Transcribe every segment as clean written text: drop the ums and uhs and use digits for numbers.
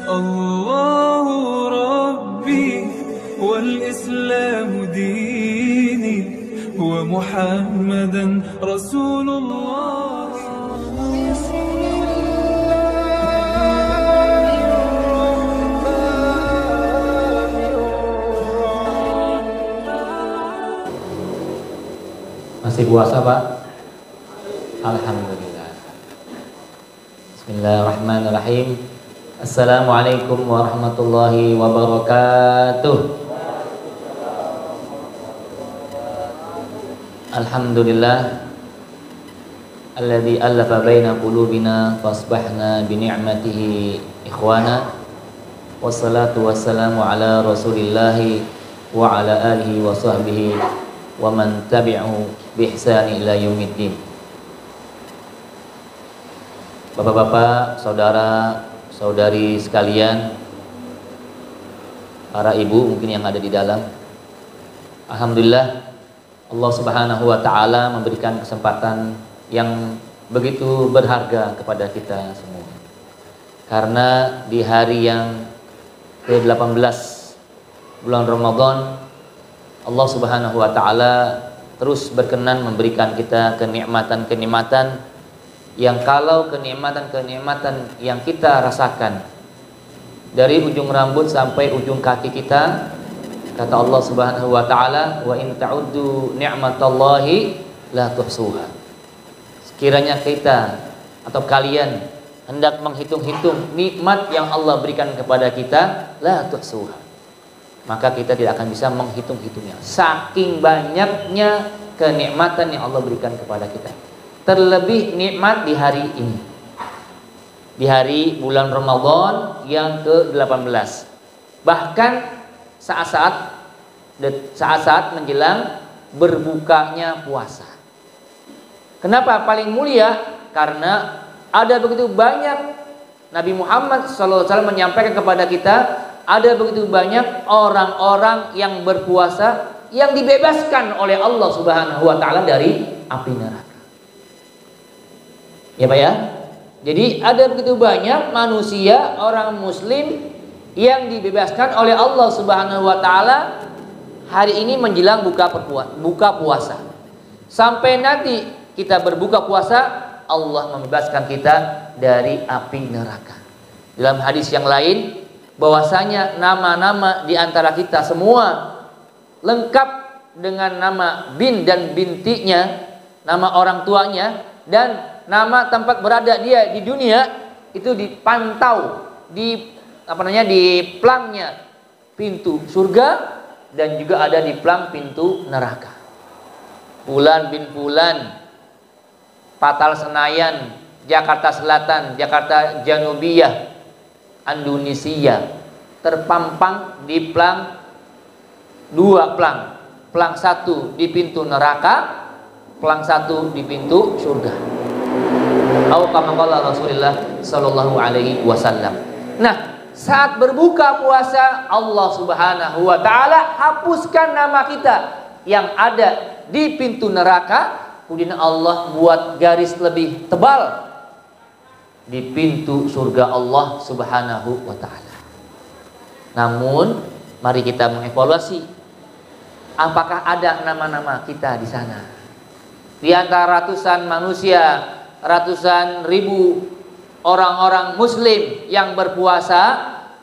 الله ربي والإسلام ديني ومحمدا رسول الله. Masih puasa, Pak? Alhamdulillah. Bismillahirrahmanirrahim. Assalamualaikum warahmatullahi wabarakatuh. Alhamdulillah alladzi allafa baina qulubina fasbahna bi ni'matihi ikhwana. Wassalatu wassalamu ala Rasulillahi wa ala alihi wa sahbihi wa man tabi'ahu bi ihsani ila yaumiddin. Bapak-bapak, saudara, saudari sekalian, para ibu mungkin yang ada di dalam, alhamdulillah Allah Subhanahu wa taala memberikan kesempatan yang begitu berharga kepada kita semua. Karena di hari yang ke-18 bulan Ramadan, Allah Subhanahu wa taala terus berkenan memberikan kita kenikmatan-kenikmatan yang kalau kenikmatan-kenikmatan yang kita rasakan dari ujung rambut sampai ujung kaki kita, kata Allah Subhanahu wa taala, wa in ta'uddu ni'matallahi la tuhsuha. Sekiranya kita atau kalian hendak menghitung-hitung nikmat yang Allah berikan kepada kita, la tuhsuha, maka kita tidak akan bisa menghitung-hitungnya. Saking banyaknya kenikmatan yang Allah berikan kepada kita. Terlebih nikmat di hari ini, di hari bulan Ramadan yang ke-18. Bahkan saat-saat menjelang berbukanya puasa. Kenapa paling mulia? Karena ada begitu banyak, Nabi Muhammad SAW menyampaikan kepada kita, ada begitu banyak orang-orang yang berpuasa yang dibebaskan oleh Allah Subhanahu wa taala dari api neraka. Ya Pak ya. Jadi ada begitu banyak manusia, orang muslim yang dibebaskan oleh Allah Subhanahu wa taala hari ini menjelang buka puasa. Sampai nanti kita berbuka puasa, Allah membebaskan kita dari api neraka. Dalam hadis yang lain, bahwasanya nama-nama di antara kita semua lengkap dengan nama bin dan bintinya, nama orang tuanya, dan nama tempat berada dia di dunia itu dipantau di plangnya pintu surga dan juga ada di plang pintu neraka. Fulan bin Fulan, Patal Senayan, Jakarta Selatan, Jakarta Janubiyah, Indonesia, terpampang di plang, dua plang, plang satu di pintu neraka, plang satu di pintu surga. Atau kama qala Rasulullah sallallahu alaihi wasallam. Nah, saat berbuka puasa, Allah Subhanahu wa taala hapuskan nama kita yang ada di pintu neraka, kemudian Allah buat garis lebih tebal di pintu surga Allah Subhanahu wa taala. Namun, mari kita mengevaluasi, apakah ada nama-nama kita di sana? Di antara ratusan manusia, ratusan ribu orang-orang muslim yang berpuasa,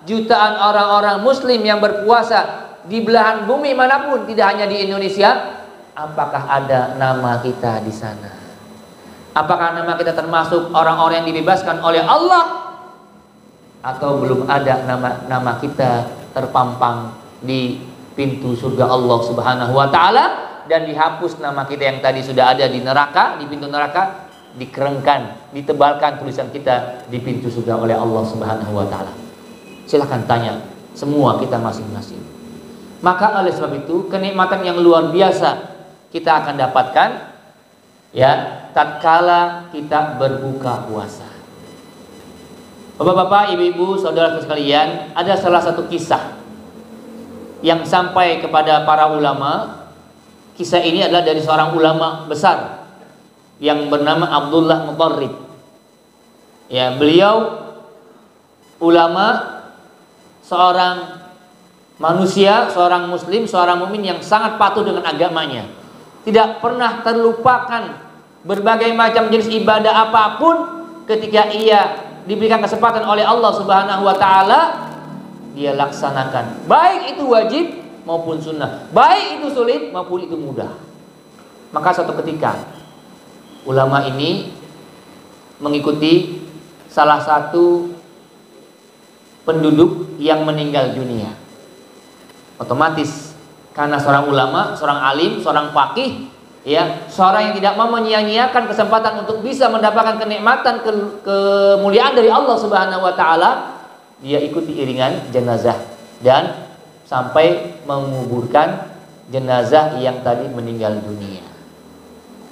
jutaan orang-orang muslim yang berpuasa di belahan bumi manapun, tidak hanya di Indonesia, apakah ada nama kita di sana? Apakah nama kita termasuk orang-orang yang dibebaskan oleh Allah? Atau belum ada nama kita terpampang di pintu surga Allah Subhanahu wa taala dan dihapus nama kita yang tadi sudah ada di neraka, di pintu neraka, dikerengkan, ditebalkan tulisan kita di pintu surga oleh Allah Subhanahu wa taala. Silahkan tanya semua kita masing-masing. Maka oleh sebab itu kenikmatan yang luar biasa kita akan dapatkan ya tatkala kita berbuka puasa. Bapak-bapak, ibu-ibu, saudara sekalian, ada salah satu kisah yang sampai kepada para ulama. Kisah ini adalah dari seorang ulama besar yang bernama Abdullah Mutarrib. Ya, beliau ulama seorang manusia, seorang muslim, seorang mukmin yang sangat patuh dengan agamanya. Tidak pernah terlupakan berbagai macam jenis ibadah apapun ketika ia diberikan kesempatan oleh Allah Subhanahu wa taala, dia laksanakan. Baik itu wajib maupun sunnah, baik itu sulit maupun itu mudah. Maka suatu ketika ulama ini mengikuti salah satu penduduk yang meninggal dunia. Otomatis karena seorang ulama, seorang alim, seorang faqih, ya, seorang yang tidak mau menyia-nyiakan kesempatan untuk bisa mendapatkan kenikmatan, kemuliaan dari Allah Subhanahu wa taala, dia ikuti iringan jenazah dan sampai menguburkan jenazah yang tadi meninggal dunia.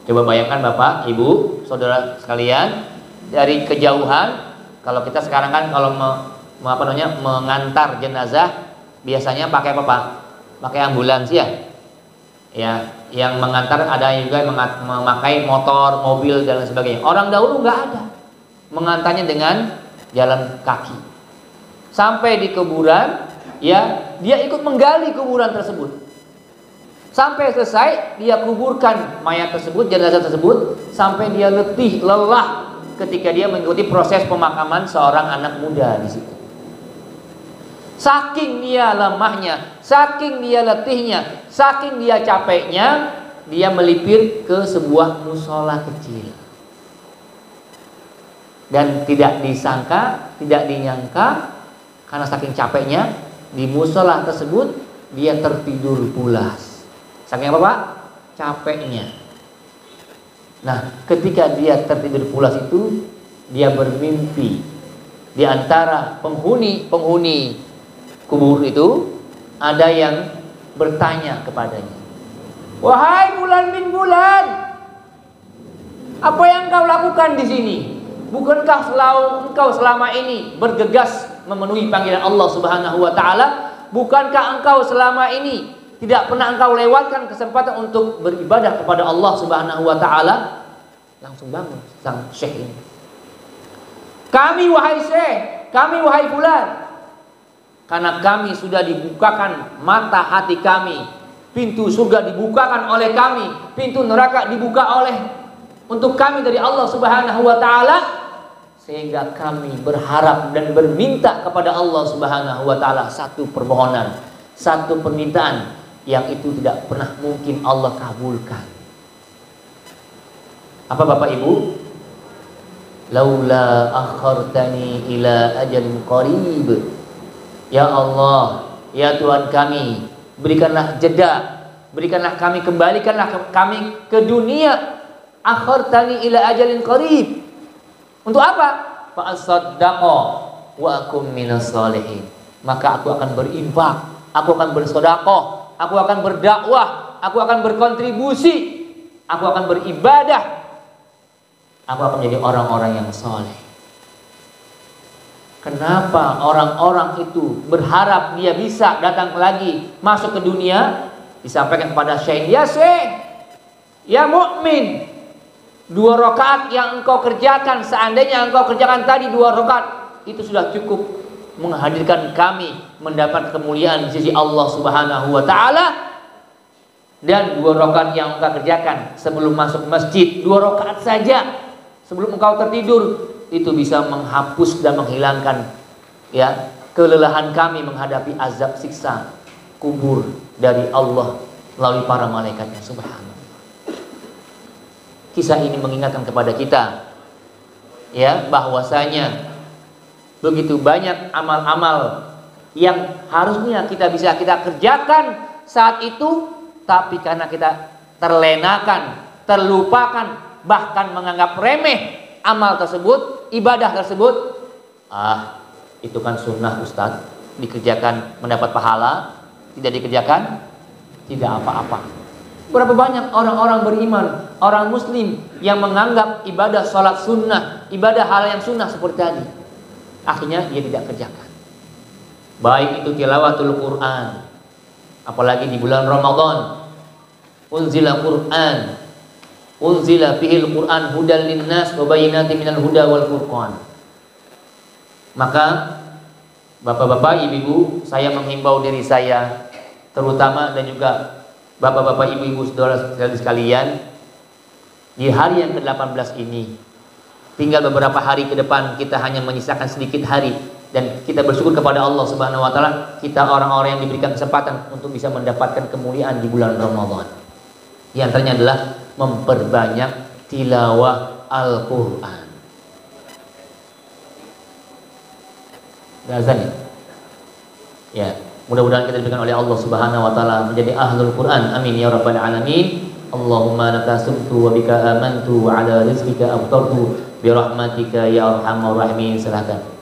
Coba bayangkan Bapak, Ibu, saudara sekalian, dari kejauhan, kalau kita sekarang kan kalau mengantar jenazah biasanya pakai apa Pak? Pakai ambulans ya. Ya, yang mengantar ada juga yang memakai motor, mobil dan lain sebagainya. Orang dahulu nggak ada. Mengantarnya dengan jalan kaki. Sampai di kuburan, ya, dia ikut menggali kuburan tersebut. Sampai selesai dia kuburkan mayat tersebut, jenazah tersebut, sampai dia letih, lelah ketika dia mengikuti proses pemakaman seorang anak muda di situ. Saking dia lemahnya, saking dia letihnya, saking dia capeknya, dia melipir ke sebuah musola kecil. Dan tidak disangka, tidak dinyangka, karena saking capeknya, di musola tersebut dia tertidur pulas. Saking apa Pak? Capeknya. Nah, ketika dia tertidur pulas itu, dia bermimpi. Di antara penghuni kubur itu ada yang bertanya kepadanya, "Wahai bulan bin bulan, apa yang kau lakukan di sini? Bukankah engkau selama ini bergegas memenuhi panggilan Allah Subhanahu wa taala? Bukankah engkau selama ini tidak pernah engkau lewatkan kesempatan untuk beribadah kepada Allah Subhanahu wa taala?" Langsung bangun sang syekh ini. "Kami wahai syekh, kami wahai fulan, karena kami sudah dibukakan mata hati kami, pintu surga dibukakan oleh kami, pintu neraka dibuka untuk kami dari Allah Subhanahu wa taala, sehingga kami berharap dan berminta kepada Allah Subhanahu wa taala satu permohonan, satu permintaan yang itu tidak pernah mungkin Allah kabulkan." Apa Bapak Ibu? "Laula akhartani ila ajalin qarib." Ya Allah, ya Tuhan kami, berikanlah jeda, berikanlah kami, kembalikanlah kami ke dunia. Akhartani ila ajalin qarib. Untuk apa? Fa asaddaqa wa akum minas sholihin. Maka aku akan berinfak, aku akan bersedekah, aku akan berdakwah, aku akan berkontribusi, aku akan beribadah, aku akan menjadi orang-orang yang soleh. Kenapa orang-orang itu berharap dia bisa datang lagi masuk ke dunia? Disampaikan kepada syekh, "Ya syekh, ya mukmin, 2 rakaat yang engkau kerjakan, seandainya engkau kerjakan tadi 2 rakaat, itu sudah cukup menghadirkan kami mendapat kemuliaan di sisi Allah Subhanahu wa taala. Dan 2 rakaat yang engkau kerjakan sebelum masuk masjid, 2 rakaat saja sebelum engkau tertidur, itu bisa menghapus dan menghilangkan ya kelelahan kami menghadapi azab siksa kubur dari Allah melalui para malaikatnya." Subhanallah. Kisah ini mengingatkan kepada kita ya bahwasanya begitu banyak amal-amal yang harusnya kita bisa kita kerjakan saat itu, tapi karena kita terlenakan, terlupakan, bahkan menganggap remeh amal tersebut, ibadah tersebut, itu kan sunnah Ustadz, dikerjakan mendapat pahala, tidak dikerjakan tidak apa-apa. Berapa banyak orang-orang beriman, orang muslim yang menganggap ibadah sholat sunnah, ibadah hal yang sunnah seperti tadi, akhirnya dia tidak kerjakan. Baik itu tilawatul Quran, apalagi di bulan Ramadan, unzila Quran, unzila fihil Quran hudal linnas wa bayyinatin minal huda wal furqan. Maka Bapak-bapak, ibu-ibu, saya menghimbau diri saya terutama dan juga bapak-bapak, ibu-ibu, saudara-saudara sekalian, di hari yang ke-18 ini tinggal beberapa hari ke depan, kita hanya menyisakan sedikit hari dan kita bersyukur kepada Allah Subhanahu wa taala, kita orang-orang yang diberikan kesempatan untuk bisa mendapatkan kemuliaan di bulan Ramadan. Di antaranya adalah memperbanyak tilawah Al-Qur'an. Azan ya. Mudah-mudahan kita diberikan oleh Allah Subhanahu wa taala menjadi ahlul Quran. Amin ya rabbal alamin. Allahumma laka sumtu wa bika amantu wa ala rizqika aftartu bi rahmatika ya arhamar rahimin. Silakan.